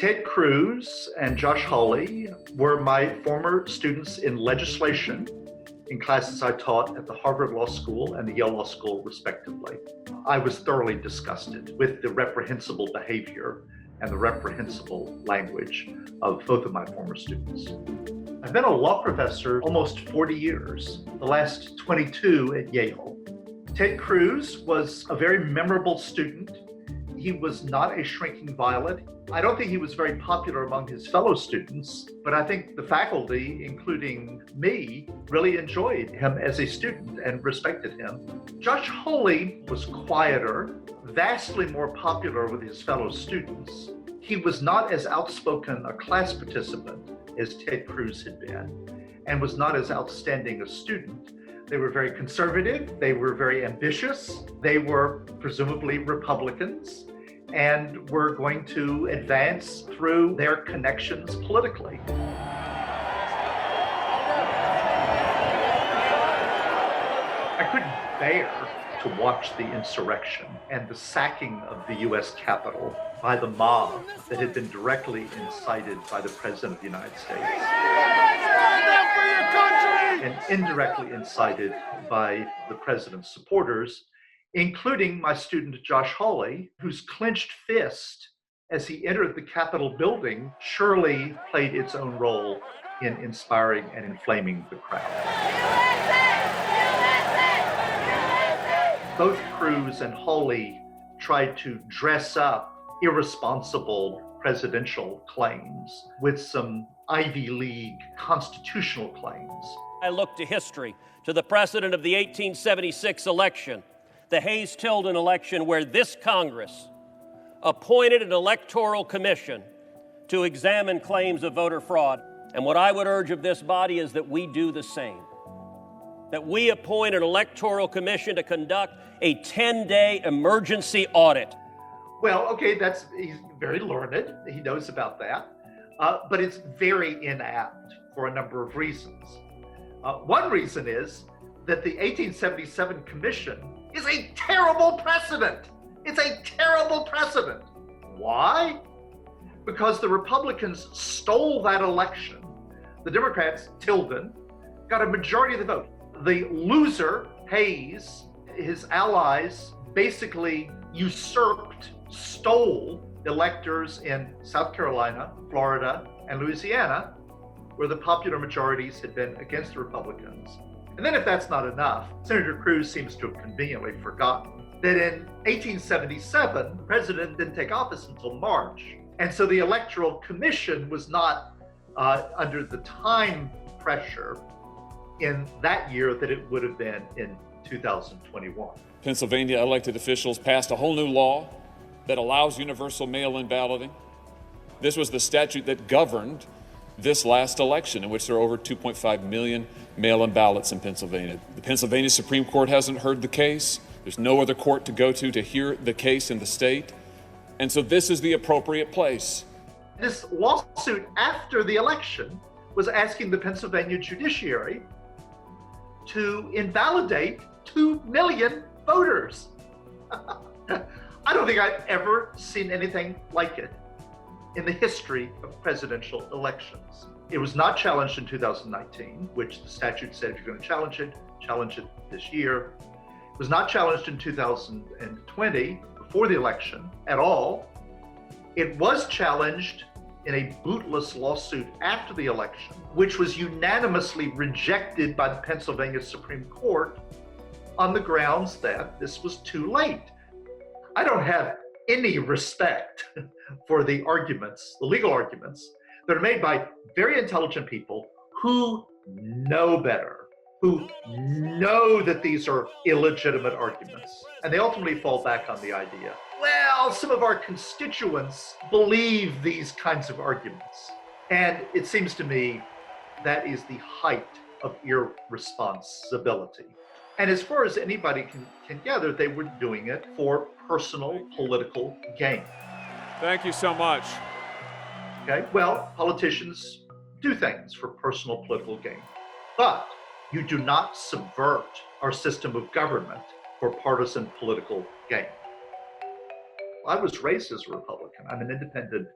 Ted Cruz and Josh Hawley were my former students in legislation in classes I taught at the Harvard Law School and the Yale Law School, respectively. I was thoroughly disgusted with the reprehensible behavior and the reprehensible language of both of my former students. I've been a law professor almost 40 years, the last 22 at Yale. Ted Cruz was a very memorable student. He was not a shrinking violet. I don't think he was very popular among his fellow students, but I think the faculty, including me, really enjoyed him as a student and respected him. Josh Hawley was quieter, vastly more popular with his fellow students. He was not as outspoken a class participant as Ted Cruz had been, and was not as outstanding a student. They were very conservative, they were very ambitious, they were presumably Republicans, and were going to advance through their connections politically. I couldn't bear to watch the insurrection and the sacking of the US Capitol by the mob that had been directly incited by the President of the United States and indirectly incited by the President's supporters, including my student Josh Hawley, whose clenched fist as he entered the Capitol building surely played its own role in inspiring and inflaming the crowd. Both Cruz and Hawley tried to dress up irresponsible presidential claims with some Ivy League constitutional claims. I look to history, to the precedent of the 1876 election, the Hayes-Tilden election, where this Congress appointed an electoral commission to examine claims of voter fraud. And what I would urge of this body is that we do the same, that we appoint an electoral commission to conduct a 10-day emergency audit. Well, okay, he's very learned. He knows about that. But it's very inapt for a number of reasons. One reason is that the 1877 commission is a terrible precedent. It's a terrible precedent. Why? Because the Republicans stole that election. The Democrats, Tilden, got a majority of the vote. The loser, Hayes, his allies basically usurped, stole electors in South Carolina, Florida, and Louisiana, where the popular majorities had been against the Republicans. And then if that's not enough, Senator Cruz seems to have conveniently forgotten that in 1877, the president didn't take office until March. And so the Electoral Commission was not under the time pressure in that year that it would have been in 2021. Pennsylvania elected officials passed a whole new law that allows universal mail-in balloting. This was the statute that governed this last election, in which there are over 2.5 million mail-in ballots in Pennsylvania. The Pennsylvania Supreme Court hasn't heard the case. There's no other court to go to hear the case in the state. And so this is the appropriate place. This lawsuit after the election was asking the Pennsylvania judiciary to invalidate 2 million voters. I don't think I've ever seen anything like it in the history of presidential elections. It was not challenged in 2019, which the statute said if you're going to challenge it this year. It was not challenged in 2020, before the election, at all. It was challenged in a bootless lawsuit after the election, which was unanimously rejected by the Pennsylvania Supreme Court on the grounds that this was too late. I don't have any respect for the arguments, the legal arguments, that are made by very intelligent people who know better, who know that these are illegitimate arguments. And they ultimately fall back on the idea, well, some of our constituents believe these kinds of arguments. And it seems to me that is the height of irresponsibility. And as far as anybody can gather, they were doing it for personal political gain. Thank you so much. Okay, well, politicians do things for personal political gain, but you do not subvert our system of government for partisan political gain. I was raised as a Republican. I'm an independent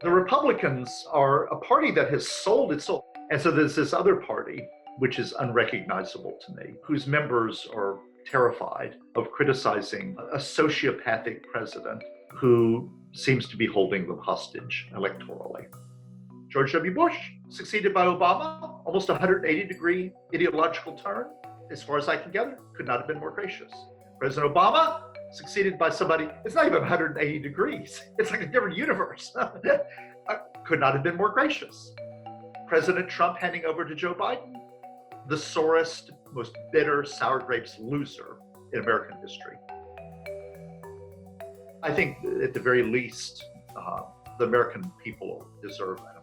The Republicans are a party that has sold its soul. And so there's this other party, which is unrecognizable to me, whose members are terrified of criticizing a sociopathic president who seems to be holding them hostage electorally. George W. Bush, succeeded by Obama, almost a 180-degree ideological turn, as far as I can gather, could not have been more gracious. President Obama, succeeded by somebody, it's not even 180 degrees, it's like a different universe. Could not have been more gracious. President Trump handing over to Joe Biden, the sorest, most bitter, sour grapes loser in American history. I think at the very least, the American people deserve an